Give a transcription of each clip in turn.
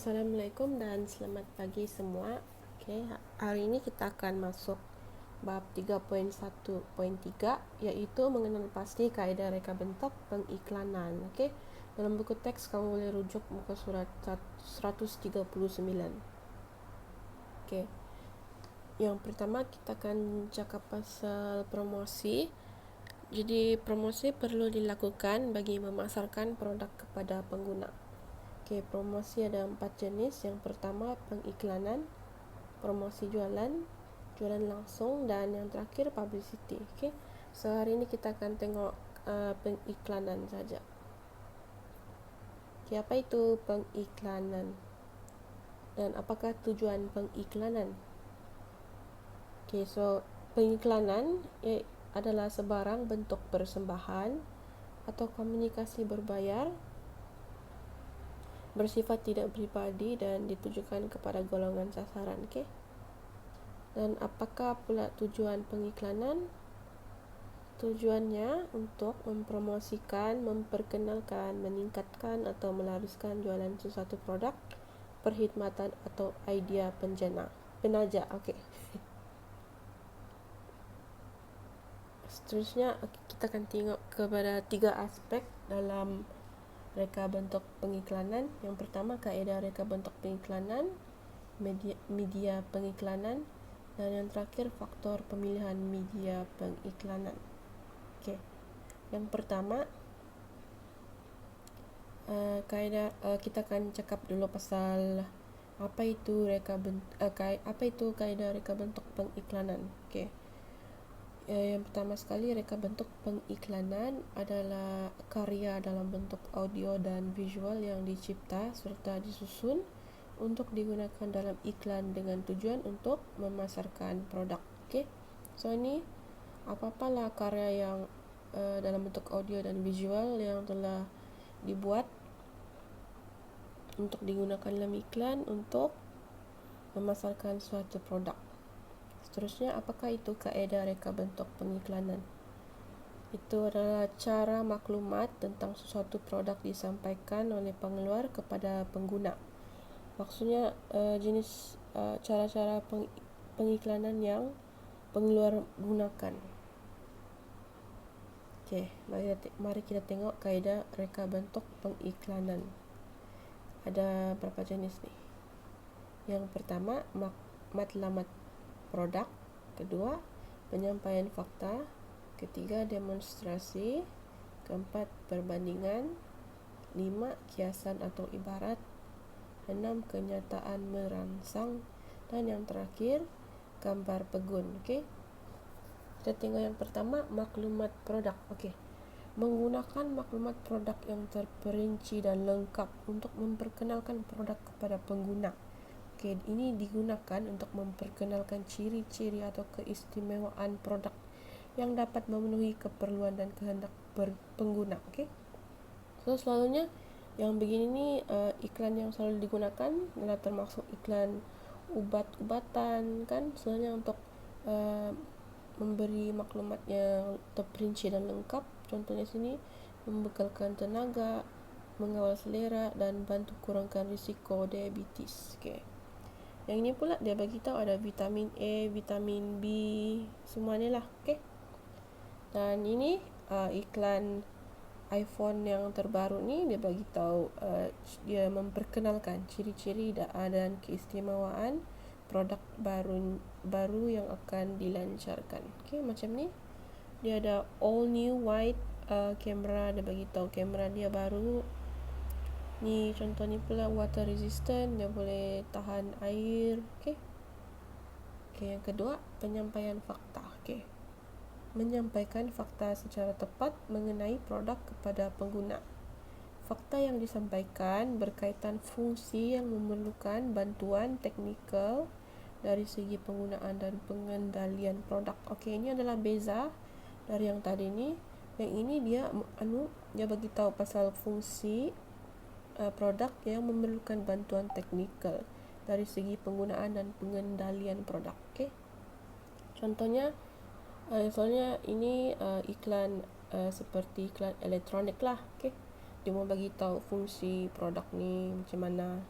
Assalamualaikum dan selamat pagi semua. Okey, hari ini kita akan masuk bab 3.1.3 iaitu mengenal pasti kaedah reka bentuk pengiklanan. Okey. Dalam buku teks kamu boleh rujuk muka surat 139. Okey. Yang pertama kita akan cakap pasal promosi. Jadi promosi perlu dilakukan bagi memasarkan produk kepada pengguna. Okay, promosi ada 4 jenis. Yang pertama pengiklanan, promosi jualan, jualan langsung, dan yang terakhir publicity. Okay. So hari ini kita akan tengok pengiklanan saja. Okay, apa itu pengiklanan? Dan apakah tujuan pengiklanan? Okay, so pengiklanan adalah sebarang bentuk persembahan atau komunikasi berbayar bersifat tidak pribadi dan ditujukan kepada golongan sasaran. Okay? Dan apakah pula tujuan pengiklanan? Tujuannya untuk mempromosikan, memperkenalkan, meningkatkan atau melaraskan jualan sesuatu produk, perkhidmatan atau idea penaja. Okay. Seterusnya kita akan tengok kepada 3 aspek dalam reka bentuk pengiklanan. Yang pertama kaedah reka bentuk pengiklanan, media pengiklanan, dan yang terakhir faktor pemilihan media pengiklanan. Okey. Yang pertama kaedah kita akan cakap dulu pasal apa itu kaedah reka bentuk pengiklanan. Okey. Yang pertama sekali, reka bentuk pengiklanan adalah karya dalam bentuk audio dan visual yang dicipta serta disusun untuk digunakan dalam iklan dengan tujuan untuk memasarkan produk. Okey. So ini apa-apalah karya yang dalam bentuk audio dan visual yang telah dibuat untuk digunakan dalam iklan untuk memasarkan suatu produk. Seterusnya, apakah itu kaedah reka bentuk pengiklanan? Itu adalah cara maklumat tentang sesuatu produk disampaikan oleh pengeluar kepada pengguna. Maksudnya jenis cara-cara pengiklanan yang pengeluar gunakan. Okey, mari kita tengok kaedah reka bentuk pengiklanan. Ada berapa jenis ni? Yang pertama, matlamat produk, kedua penyampaian fakta, ketiga demonstrasi, keempat perbandingan, 5 kiasan atau ibarat, 6 kenyataan merangsang, dan yang terakhir gambar pegun. Okey. Kita tengok yang pertama, maklumat produk. Okey. Menggunakan maklumat produk yang terperinci dan lengkap untuk memperkenalkan produk kepada pengguna. Okay, ini digunakan untuk memperkenalkan ciri-ciri atau keistimewaan produk yang dapat memenuhi keperluan dan kehendak pengguna. Okay. So selalunya yang begini ni iklan yang selalu digunakan adalah termasuk iklan ubat-ubatan kan, selalunya untuk memberi maklumat yang terperinci dan lengkap. Contohnya sini, membekalkan tenaga, mengawal selera, dan bantu kurangkan risiko diabetes. Okay. Yang ini pula dia bagi tahu ada vitamin A, vitamin B, semua ni lah. Okay. Dan ini iklan iPhone yang terbaru ni dia bagi tahu dia memperkenalkan ciri-ciri dan keistimewaan produk baru yang akan dilancarkan. Okay, macam ni. Dia ada all new white kamera, dia bagi tahu kamera dia baru. Ni contoh ni pula water resistant, dia boleh tahan air. Okey. Okey, yang kedua penyampaian fakta. Okey. Menyampaikan fakta secara tepat mengenai produk kepada pengguna. Fakta yang disampaikan berkaitan fungsi yang memerlukan bantuan teknikal dari segi penggunaan dan pengendalian produk. Okey, ini adalah beza dari yang tadi ni. Yang ini dia bagi tahu pasal fungsi produk yang memerlukan bantuan teknikal dari segi penggunaan dan pengendalian produk. Okay. Contohnya, soalnya ini iklan seperti iklan elektronik lah. Okay. Dia mau bagi tahu fungsi produk ni macam mana,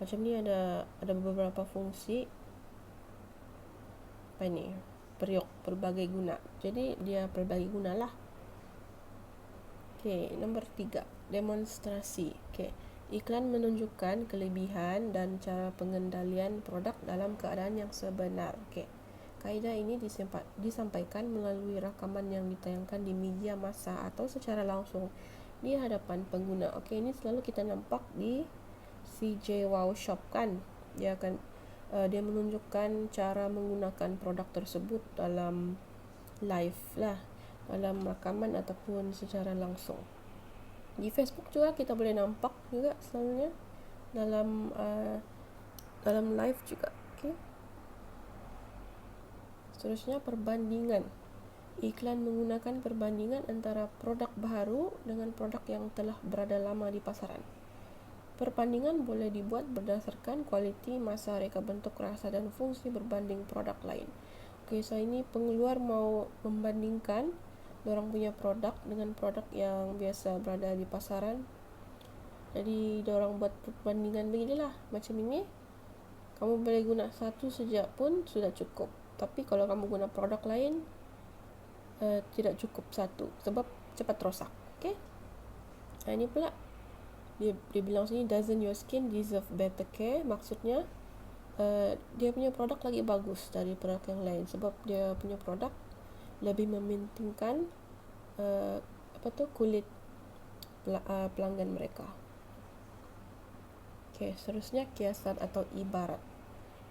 Macam ni ada beberapa fungsi periuk pelbagai guna. Jadi dia pelbagai guna lah. Nombor 3, demonstrasi. Iklan menunjukkan kelebihan dan cara pengendalian produk dalam keadaan yang sebenar. Kaedah ini disampaikan melalui rakaman yang ditayangkan di media massa atau secara langsung di hadapan pengguna. Ini selalu kita nampak di CJ Wow Shop kan. Dia menunjukkan cara menggunakan produk tersebut dalam live lah, dalam rakaman ataupun secara langsung. Di Facebook juga kita boleh nampak juga selalunya dalam live juga. Seterusnya, perbandingan. Iklan menggunakan perbandingan antara produk baru dengan produk yang telah berada lama di pasaran. Perbandingan boleh dibuat berdasarkan kualiti, masa reka bentuk, rasa dan fungsi berbanding produk lain. So ini pengeluar mau membandingkan dorang punya produk dengan produk yang biasa berada di pasaran. Jadi dorang buat perbandingan beginilah. Macam ini, kamu boleh guna satu saja pun sudah cukup. Tapi kalau kamu guna produk lain, tidak cukup satu sebab cepat rosak. Ini pula dia bilang sini, doesn't your skin deserve better care? Maksudnya dia punya produk lagi bagus dari produk yang lain sebab dia punya produk lebih mementingkan kulit pelanggan mereka. Seterusnya, kiasan atau ibarat.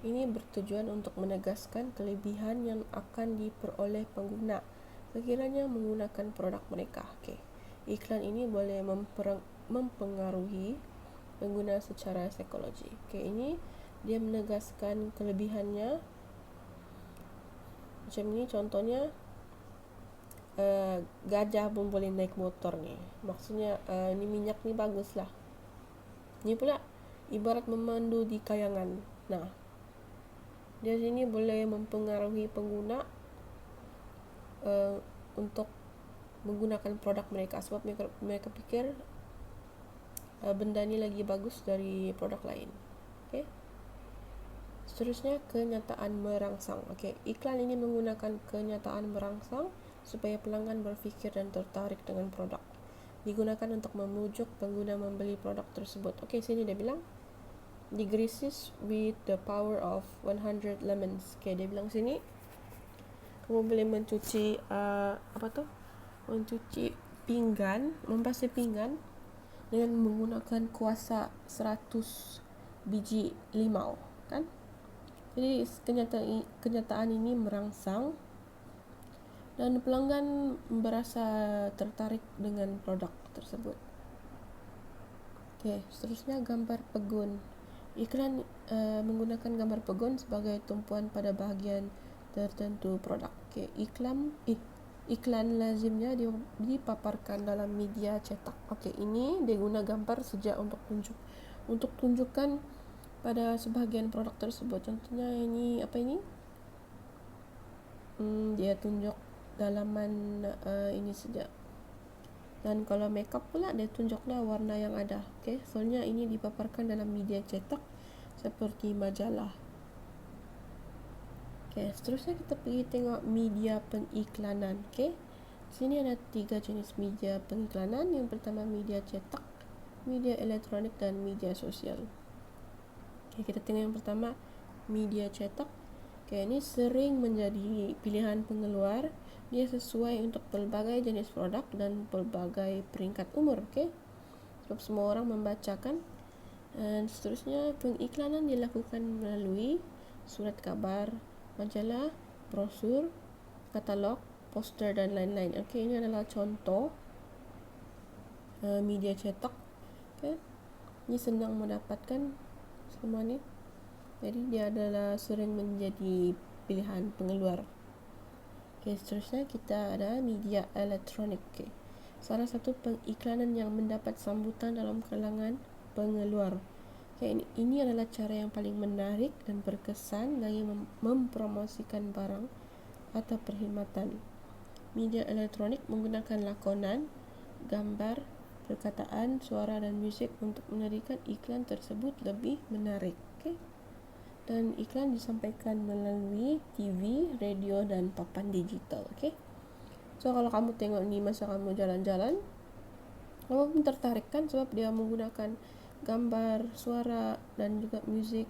Ini bertujuan untuk menegaskan kelebihan yang akan diperoleh pengguna sekiranya menggunakan produk mereka. Iklan ini boleh mempengaruhi pengguna secara psikologi. Ini dia menegaskan kelebihannya. Macam ni contohnya, gajah pun boleh naik motor ni. Maksudnya ni minyak ni bagus lah. Ni pula ibarat memandu di kayangan. Dia sini boleh mempengaruhi pengguna untuk menggunakan produk mereka sebab mereka fikir benda ni lagi bagus dari produk lain. Seterusnya, kenyataan merangsang. Iklan ini menggunakan kenyataan merangsang supaya pelanggan berfikir dan tertarik dengan produk. Digunakan untuk memujuk pengguna membeli produk tersebut. Sini dia bilang, degreases with the power of 100 lemons. Dia bilang sini, kamu boleh mencuci pinggan, membasuh pinggan dengan menggunakan kuasa 100 biji limau, kan? Jadi kenyataan ini merangsang dan pelanggan berasa tertarik dengan produk tersebut. Seterusnya, gambar pegun. Iklan menggunakan gambar pegun sebagai tumpuan pada bahagian tertentu produk. Iklan lazimnya dipaparkan dalam media cetak. Ini dia guna gambar sejak untuk tunjukkan pada sebahagian produk tersebut. Contohnya ini dia tunjuk dalaman ini saja. Dan kalau makeup pula dia tunjuklah warna yang ada. Soalnya ini dipaparkan dalam media cetak seperti majalah. Seterusnya kita pergi tengok media pengiklanan. Sini ada 3 jenis media pengiklanan. Yang pertama, media cetak, media elektronik dan media sosial. Kita tengok yang pertama, media cetak. Ini sering menjadi pilihan pengeluar. Dia sesuai untuk pelbagai jenis produk dan pelbagai peringkat umur. Sebab semua orang membacakan. Dan seterusnya, pengiklanan dilakukan melalui surat kabar, majalah, brosur, katalog, poster dan lain-lain. Ini adalah contoh media cetak. Ini senang mendapatkan semua ni. Jadi dia adalah sering menjadi pilihan pengeluar. Seterusnya kita ada media elektronik. Salah satu pengiklanan yang mendapat sambutan dalam kalangan pengeluar. Ini adalah cara yang paling menarik dan berkesan bagi mempromosikan barang atau perkhidmatan. Media elektronik menggunakan lakonan, gambar, perkataan, suara dan muzik untuk menjadikan iklan tersebut lebih menarik. Okay? Dan iklan disampaikan melalui TV, radio dan papan digital. Okay? So kalau kamu tengok ni masa kamu jalan-jalan, kamu pun tertarik kan sebab dia menggunakan gambar, suara dan juga muzik.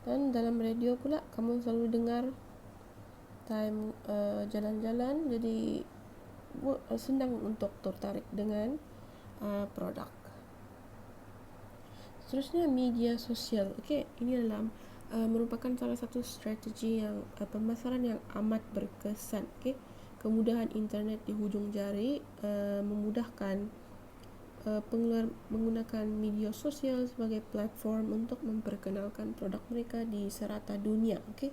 Dan dalam radio pula kamu selalu dengar time jalan-jalan, jadi senang untuk tertarik dengan produk. Seterusnya media sosial. Okey, ini adalah merupakan salah satu strategi yang pemasaran yang amat berkesan. Okey, kemudahan internet di hujung jari memudahkan pengeluar menggunakan media sosial sebagai platform untuk memperkenalkan produk mereka di serata dunia. Okey,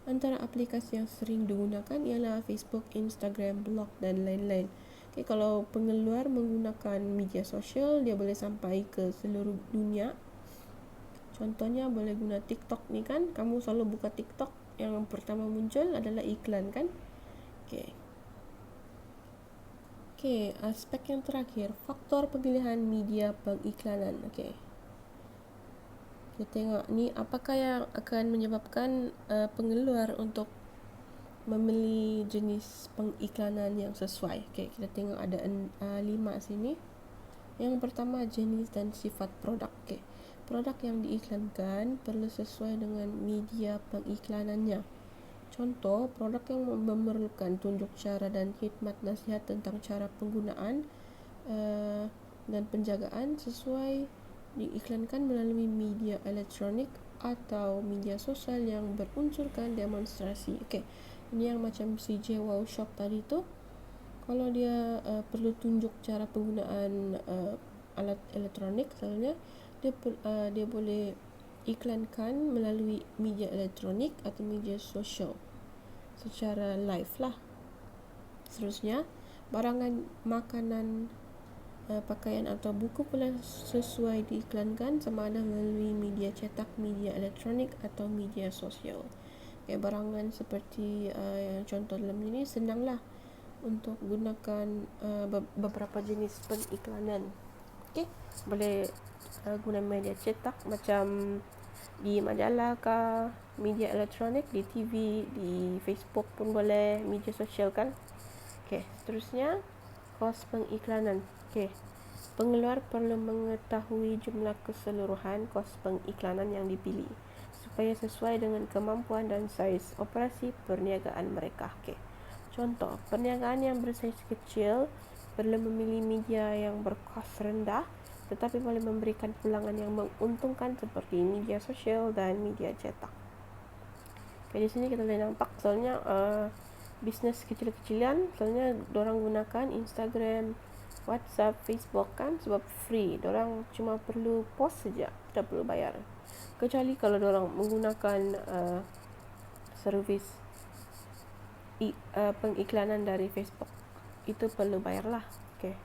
antara aplikasi yang sering digunakan ialah Facebook, Instagram, blog dan lain-lain. Okay, kalau pengeluar menggunakan media sosial, dia boleh sampai ke seluruh dunia. Contohnya boleh guna TikTok ni kan, kamu selalu buka TikTok, yang pertama muncul adalah iklan kan. Okay, aspek yang terakhir, faktor pemilihan media pengiklanan. Okay, kita tengok ni apakah yang akan menyebabkan pengeluar untuk memilih jenis pengiklanan yang sesuai. Okay, kita tengok ada 5 sini. Yang pertama, jenis dan sifat produk. Okay, produk yang diiklankan perlu sesuai dengan media pengiklanannya. Contoh, produk yang memerlukan tunjuk cara dan khidmat nasihat tentang cara penggunaan dan penjagaan sesuai diiklankan melalui media elektronik atau media sosial yang berunsurkan demonstrasi. Okey, ini yang macam CJ Wow Shop tadi tu. Kalau dia perlu tunjuk cara penggunaan alat elektronik, misalnya dia boleh iklankan melalui media elektronik atau media sosial secara live lah. Seterusnya, barangan makanan, pakaian atau buku pula sesuai diiklankan sama ada melalui media cetak, media elektronik atau media sosial. Okay, barangan seperti yang contoh dalam ini senanglah untuk gunakan beberapa jenis pengiklanan. Okay, boleh guna media cetak macam di majalah ke, media elektronik di TV, di Facebook pun boleh, media sosial kan. Okay, seterusnya kos pengiklanan. Okay, pengeluar perlu mengetahui jumlah keseluruhan kos pengiklanan yang dipilih supaya sesuai dengan kemampuan dan saiz operasi perniagaan mereka. Okay, contoh, perniagaan yang bersaiz kecil perlu memilih media yang berkos rendah tetapi boleh memberikan pulangan yang menguntungkan seperti media sosial dan media cetak. Okay, di sini kita boleh nampak soalnya bisnes kecil-kecilan, soalnya dorang gunakan Instagram, WhatsApp, Facebook kan sebab free. Dorang cuma perlu post saja, tidak perlu bayar. Kecuali kalau dorang menggunakan servis pengiklanan dari Facebook, itu perlu bayarlah. Okay.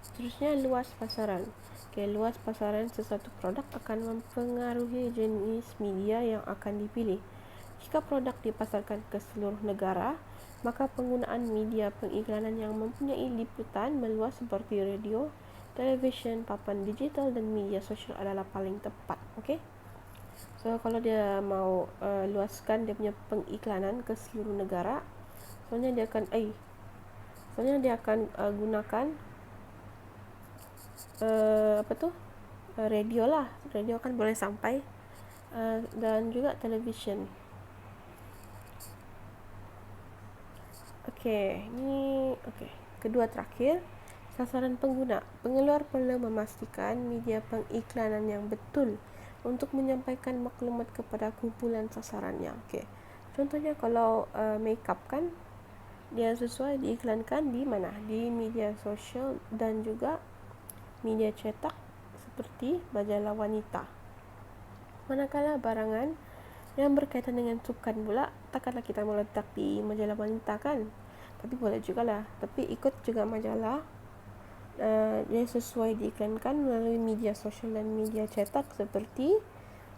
Seterusnya luas pasaran. Okay, luas pasaran sesuatu produk akan mempengaruhi jenis media yang akan dipilih. Jika produk dipasarkan ke seluruh negara, maka penggunaan media pengiklanan yang mempunyai liputan meluas seperti radio, televisyen, papan digital dan media sosial adalah paling tepat. Okey. So kalau dia mau luaskan dia punya pengiklanan ke seluruh negara, soalnya dia akan gunakan radio lah. Radio kan boleh sampai dan juga televisyen. Kedua terakhir, sasaran pengguna. Pengeluar perlu memastikan media pengiklanan yang betul untuk menyampaikan maklumat kepada kumpulan sasarannya. Contohnya kalau makeup kan, dia sesuai diiklankan di mana? Di media sosial dan juga media cetak seperti majalah wanita. Manakala barangan yang berkaitan dengan sukan pula, takkanlah kita meletak di majalah wanita kan? Tapi boleh jugalah. Tapi ikut juga majalah. Dia sesuai diiklankan melalui media sosial dan media cetak seperti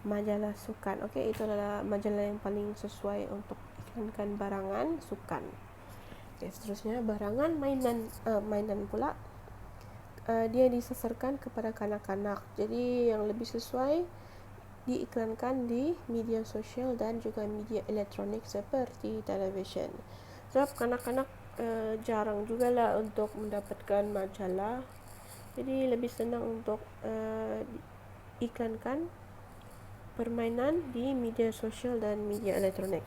majalah sukan. Okey, itu adalah majalah yang paling sesuai untuk iklankan barangan sukan. Seterusnya barangan mainan pula. dia disasarkan kepada kanak-kanak. Jadi yang lebih sesuai diiklankan di media sosial dan juga media elektronik seperti televisyen. Sebab kanak-kanak jarang jugalah untuk mendapatkan majalah. Jadi lebih senang untuk iklankan permainan di media sosial dan media elektronik.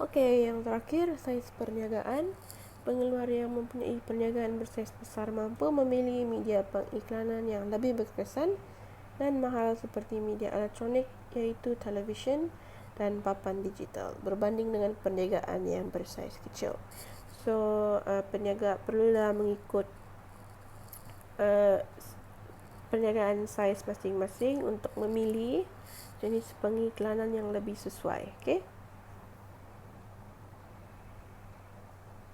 Okey, yang terakhir, saiz perniagaan. Pengeluar yang mempunyai perniagaan bersaiz besar mampu memilih media pengiklanan yang lebih berkesan dan mahal seperti media elektronik, iaitu televisyen dan papan digital, berbanding dengan perniagaan yang bersaiz kecil. So, peniaga perlulah mengikut perniagaan saiz masing-masing untuk memilih jenis pengiklanan yang lebih sesuai. Okey.